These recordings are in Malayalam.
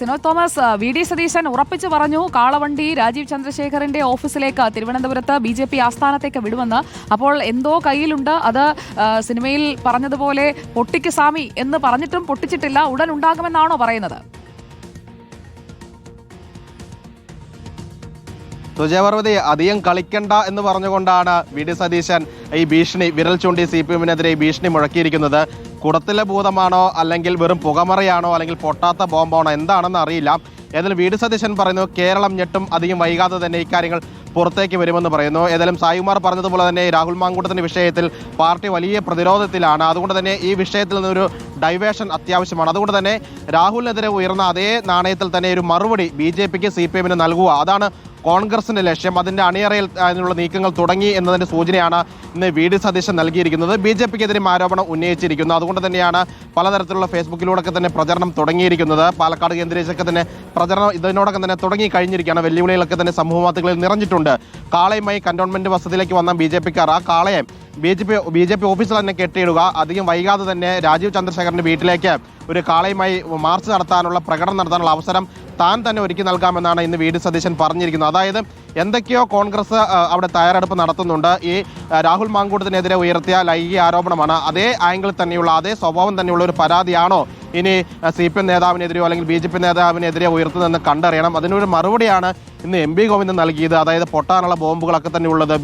Sinoj Thomas, VD. സതീശൻ ഉറപ്പിച്ചു പറഞ്ഞു കാളവണ്ടി രാജീവ് ചന്ദ്രശേഖറിന്റെ ഓഫീസിലേക്ക് തിരുവനന്തപുരത്ത് ബി.ജെ.പി. ആസ്ഥാനത്തേക്ക് വിടുമെന്ന്. അപ്പോൾ എന്തോ കയ്യിലുണ്ട്. അത് സിനിമയിൽ പറഞ്ഞതുപോലെ പൊട്ടിക്ക് സാമി എന്ന് പറഞ്ഞിട്ടും പൊട്ടിച്ചിട്ടില്ല. ഉടൻ ഉണ്ടാകുമെന്നാണോ പറയുന്നത്? സുജയപർവതി, അധികം കളിക്കണ്ട എന്ന് പറഞ്ഞുകൊണ്ടാണ് വി.ഡി. സതീശൻ ഈ ഭീഷണി വിരൽ ചൂണ്ടി CPM-നെതിരെ ഭീഷണി മുഴക്കിയിരിക്കുന്നത്. കുടത്തിലെ ഭൂതമാണോ അല്ലെങ്കിൽ വെറും പുകമറയാണോ അല്ലെങ്കിൽ പൊട്ടാത്ത ബോംബാണോ എന്താണെന്ന് അറിയില്ല. ഏതായാലും വി.ഡി. സതീശൻ പറയുന്നു കേരളം ഞെട്ടും, അധികം വൈകാതെ തന്നെ ഇക്കാര്യങ്ങൾ പുറത്തേക്ക് വരുമെന്ന് പറയുന്നു. ഏതായാലും സായികുമാർ പറഞ്ഞതുപോലെ തന്നെ രാഹുൽ മാങ്കൂട്ടത്തിന്റെ വിഷയത്തിൽ പാർട്ടി വലിയ പ്രതിരോധത്തിലാണ്. അതുകൊണ്ട് തന്നെ ഈ വിഷയത്തിൽ നിന്നൊരു ഡൈവേഷൻ അത്യാവശ്യമാണ്. അതുകൊണ്ട് തന്നെ രാഹുലിനെതിരെ ഉയർന്ന അതേ നാണയത്തിൽ തന്നെ ഒരു മറുപടി BJPക്ക് CPM-ന് നൽകുക, അതാണ് കോൺഗ്രസിന്റെ ലക്ഷ്യം. അതിന്റെ അണിയറയിൽ അതിനുള്ള നീക്കങ്ങൾ തുടങ്ങി എന്നതിന്റെ സൂചനയാണ് ഇന്ന് വി.ഡി. സതീശൻ നൽകിയിരിക്കുന്നത്. BJPക്കെതിരെ ആരോപണം ഉന്നയിച്ചിരിക്കുന്നു. അതുകൊണ്ട് തന്നെയാണ് പലതരത്തിലുള്ള ഫേസ്ബുക്കിലൂടെ തന്നെ പ്രചരണം തുടങ്ങിയിരിക്കുന്നത്. പാലക്കാട് കേന്ദ്രീകരിച്ചൊക്കെ തന്നെ പ്രചരണം ഇതിനോടൊക്കെ തന്നെ തുടങ്ങി കഴിഞ്ഞിരിക്കുകയാണ്. വെല്ലുവിളികളൊക്കെ തന്നെ സമൂഹമാധ്യമങ്ങളിൽ നിറഞ്ഞിട്ടുണ്ട്. കാളയുമായി കന്റോൺമെന്റ് ബസ്സത്തിലേക്ക് വന്ന BJPക്കാർ ആ കാളയെ BJP ഓഫീസിൽ തന്നെ കെട്ടിയിടുക, അധികം വൈകാതെ തന്നെ രാജീവ് ചന്ദ്രശേഖറിന്റെ വീട്ടിലേക്ക് ഒരു കാളയുമായി മാർച്ച് നടത്താനുള്ള പ്രകടനം നടത്താനുള്ള അവസരം താൻ തന്നെ ഒരുക്കി നൽകാമെന്നാണ് ഇന്ന് വി.ഡി. സതീശൻ പറഞ്ഞിരിക്കുന്നത്. അതായത് എന്തൊക്കെയോ കോൺഗ്രസ് അവിടെ തയ്യാറെടുപ്പ് നടത്തുന്നുണ്ട്. ഈ രാഹുൽ മാങ്കൂട്ടത്തിനെതിരെ ഉയർത്തിയ ലൈംഗിക ആരോപണമാണ് അതേ ആംഗിളിൽ തന്നെയുള്ള അതേ സ്വഭാവം തന്നെയുള്ള ഒരു പരാതിയാണോ ഇനി CPM നേതാവിനെതിരെയോ അല്ലെങ്കിൽ BJP നേതാവിനെതിരെ ഉയർത്തുന്നതെന്ന് കണ്ടറിയണം. അതിനൊരു മറുപടിയാണ് ഇന്ന് MP ഗോവിന്ദൻ നൽകിയത്. അതായത് പൊട്ടാനുള്ള ബോംബുകളൊക്കെ തന്നെ ഉള്ളത്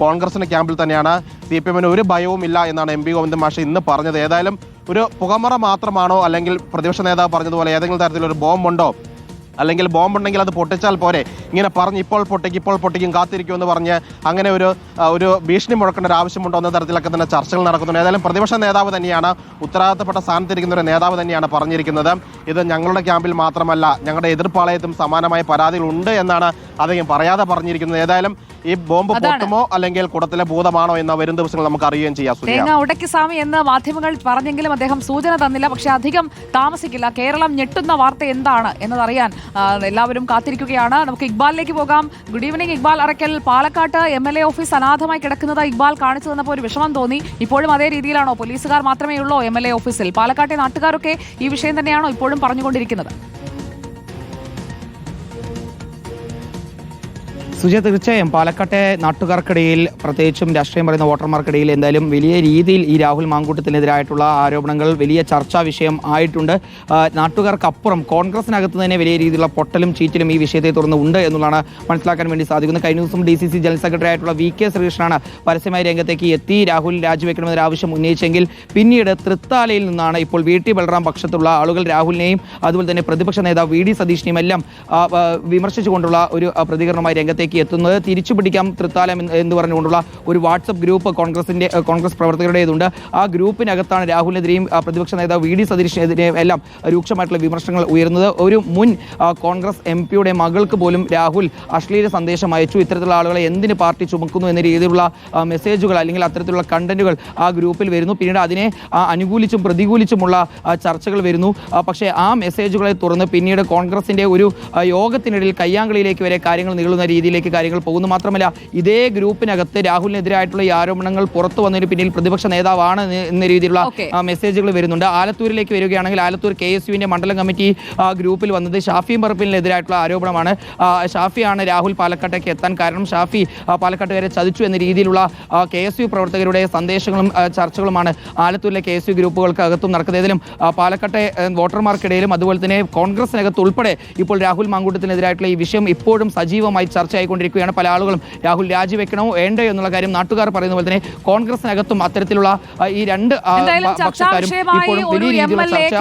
കോൺഗ്രസിന്റെ ക്യാമ്പിൽ തന്നെയാണ്. CPM-ന് ഒരു ഭയവും ഇല്ല എന്നാണ് MP ഗോവിന്ദൻ മാഷ് ഇന്ന് പറഞ്ഞത്. ഏതായാലും ഒരു പുകമറ മാത്രമാണോ അല്ലെങ്കിൽ പ്രതിപക്ഷ നേതാവ് പറഞ്ഞതുപോലെ ഏതെങ്കിലും തരത്തിലൊരു ബോംബുണ്ടോ അല്ലെങ്കിൽ ബോംബുണ്ടെങ്കിൽ അത് പൊട്ടിച്ചാൽ പോരെ, ഇങ്ങനെ പറഞ്ഞ് ഇപ്പോൾ പൊട്ടിക്കും കാത്തിരിക്കുമെന്ന് പറഞ്ഞ് അങ്ങനെ ഒരു ഭീഷണി മുഴക്കേണ്ട ഒരു ആവശ്യമുണ്ടോ എന്ന തരത്തിലൊക്കെ തന്നെ ചർച്ചകൾ നടക്കുന്നുണ്ട്. ഏതായാലും പ്രതിപക്ഷ നേതാവ് തന്നെയാണ്, ഉത്തരവാദിത്തപ്പെട്ട സ്ഥാനത്തിരിക്കുന്ന ഒരു നേതാവ് തന്നെയാണ് പറഞ്ഞിരിക്കുന്നത്. ഇത് ഞങ്ങളുടെ ക്യാമ്പിൽ മാത്രമല്ല ഞങ്ങളുടെ എതിർപ്പാളയത്തും സമാനമായ പരാതികൾ ഉണ്ട് എന്നാണ് അദ്ദേഹം പറയാതെ പറഞ്ഞിരിക്കുന്നത്. ഏതായാലും ഈ ബോംബ് പൊട്ടുമോ അല്ലെങ്കിൽ കുടത്തിലെ ഭൂതമാണോ എന്ന വരും ദിവസങ്ങൾ നമുക്ക് അറിയുകയും ചെയ്യാം. തേങ്ങ ഉടക്കി സ്വാമി എന്ന് മാധ്യമങ്ങൾ പറഞ്ഞെങ്കിലും അദ്ദേഹം സൂചന തന്നില്ല. പക്ഷെ അധികം താമസിക്കില്ല. കേരളം ഞെട്ടുന്ന വാർത്ത എന്താണ് എന്നതറിയാൻ എല്ലാവരും കാത്തിരിക്കുകയാണ്. നമുക്ക് ഇക്ബാലിലേക്ക് പോകാം. Good evening Iqbal Arakkal. പാലക്കാട്ട് MLA ഓഫീസ് അനാഥമായി കിടക്കുന്നത് ഇക്ബാൽ കാണിച്ചു തന്നപ്പോൾ ഒരു വിഷമം തോന്നി. ഇപ്പോഴും അതേ രീതിയിലാണോ? പോലീസുകാർ മാത്രമേ ഉള്ളൂ MLA ഓഫീസിൽ? പാലക്കാട്ടെ നാട്ടുകാരൊക്കെ ഈ വിഷയം തന്നെയാണോ ഇപ്പോഴും പറഞ്ഞുകൊണ്ടിരിക്കുന്നത്? സുജയ, തീർച്ചയായും പാലക്കാട്ടെ നാട്ടുകാർക്കിടയിൽ പ്രത്യേകിച്ചും രാഷ്ട്രീയം പറയുന്ന വോട്ടർമാർക്കിടയിൽ എന്തായാലും വലിയ രീതിയിൽ ഈ രാഹുൽ മാങ്കൂട്ടത്തിനെതിരായിട്ടുള്ള ആരോപണങ്ങൾ വലിയ ചർച്ചാ വിഷയം ആയിട്ടുണ്ട്. നാട്ടുകാർക്കപ്പുറം കോൺഗ്രസിനകത്ത് തന്നെ വലിയ രീതിയിലുള്ള പൊട്ടലും ചീറ്റലും ഈ വിഷയത്തെ തുടർന്ന് ഉണ്ട് എന്നുള്ളതാണ് മനസ്സിലാക്കാൻ വേണ്ടി സാധിക്കുന്നത്. കഴിഞ്ഞ ദിവസം DCC ജനറൽ സെക്രട്ടറി ആയിട്ടുള്ള VK ശ്രീകൃഷ്ണനാണ് പരസ്യമായ രംഗത്തേക്ക് എത്തി രാഹുൽ രാജിവെക്കണമെന്നൊരു ആവശ്യം ഉന്നയിച്ചെങ്കിൽ പിന്നീട് തൃത്താലയിൽ നിന്നാണ് ഇപ്പോൾ VT ബൽറാം പക്ഷത്തുള്ള ആളുകൾ രാഹുലിനെയും അതുപോലെ തന്നെ പ്രതിപക്ഷ നേതാവ് V.D. സതീഷിനെയും എല്ലാം വിമർശിച്ചുകൊണ്ടുള്ള ഒരു പ്രതികരണമായി രംഗത്തേക്ക് എത്തുന്നത്. തിരിച്ചു പിടിക്കാം തൃത്താലം എന്ന് പറഞ്ഞുകൊണ്ടുള്ള ഒരു വാട്സപ്പ് ഗ്രൂപ്പ് കോൺഗ്രസ് പ്രവർത്തകരുടേതുണ്ട്. ആ ഗ്രൂപ്പിനകത്താണ് രാഹുലിനെതിരെയും പ്രതിപക്ഷ നേതാവ് V.D. സതീഷിനെതിരെയും എല്ലാം രൂക്ഷമായിട്ടുള്ള വിമർശനങ്ങൾ ഉയർന്നത്. ഒരു മുൻ കോൺഗ്രസ് MP-യുടെ മകൾക്ക് പോലും രാഹുൽ അശ്ലീല സന്ദേശം അയച്ചു. ഇത്തരത്തിലുള്ള ആളുകളെ എന്തിന് പാർട്ടി ചുമക്കുന്നു എന്ന രീതിയിലുള്ള മെസ്സേജുകൾ അല്ലെങ്കിൽ അത്തരത്തിലുള്ള കണ്ടന്റുകൾ ആ ഗ്രൂപ്പിൽ വരുന്നു. പിന്നീട് അതിനെ അനുകൂലിച്ചും പ്രതികൂലിച്ചുമുള്ള ചർച്ചകൾ വരുന്നു. പക്ഷേ ആ മെസ്സേജുകളെ തുറന്ന് പിന്നീട് കോൺഗ്രസിന്റെ ഒരു യോഗത്തിനിടയിൽ കയ്യാങ്കളിയിലേക്ക് വരെ കാര്യങ്ങൾ നീളുന്ന രീതിയിലേക്ക് കാര്യങ്ങൾ പോകുന്നു. മാത്രമല്ല ഇതേ ഗ്രൂപ്പിനകത്ത് രാഹുലിനെതിരായിട്ടുള്ള ഈ ആരോപണങ്ങൾ പുറത്തു വന്നതിന് പിന്നിൽ പ്രതിപക്ഷ നേതാവാണ് എന്ന രീതിയിലുള്ള മെസ്സേജുകൾ വരുന്നുണ്ട്. ആലത്തൂരിലേക്ക് വരികയാണെങ്കിൽ ആലത്തൂർ KSUവിന്റെ മണ്ഡലം കമ്മിറ്റി ഗ്രൂപ്പിൽ വന്നത് ഷാഫി പറമ്പിലിനെതിരായിട്ടുള്ള ആരോപണമാണ്. ഷാഫിയാണ് രാഹുൽ പാലക്കാട്ടേക്ക് എത്താൻ കാരണം. ഷാഫി പാലക്കാട്ടുകാരെ ചതിച്ചു എന്ന രീതിയിലുള്ള KSU പ്രവർത്തകരുടെ സന്ദേശങ്ങളും ചർച്ചകളുമാണ് ആലത്തൂരിലെ KSU ഗ്രൂപ്പുകൾക്കകത്തും നടക്കുന്നത്. ഏതായാലും പാലക്കാട്ടെ വോട്ടർമാർക്കിടയിലും അതുപോലെ തന്നെ കോൺഗ്രസിനകത്ത് ഉൾപ്പെടെ ഇപ്പോൾ രാഹുൽ മാങ്കൂട്ടത്തിനെതിരായിട്ടുള്ള ഈ വിഷയം ഇപ്പോഴും സജീവമായി ചർച്ചയായിക്കൊണ്ടിരിക്കുകയാണ്. പല ആളുകളും രാഹുൽ രാജിവെക്കണോ വേണ്ടോ എന്നുള്ള കാര്യം നാട്ടുകാർ പറയുന്ന പോലെ തന്നെ കോൺഗ്രസിനകത്തും അത്തരത്തിലുള്ള ഈ രണ്ട്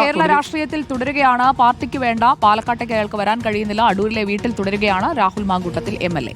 കേരള രാഷ്ട്രീയത്തിൽ തുടരുകയാണ്. പാർട്ടിക്ക് വേണ്ട പാലക്കാട്ടേക്ക് അയാൾക്ക് വരാൻ കഴിയുന്നില്ല. അടൂരിലെ വീട്ടിൽ തുടരുകയാണ് രാഹുൽ മാങ്കൂട്ടത്തിൽ MLA.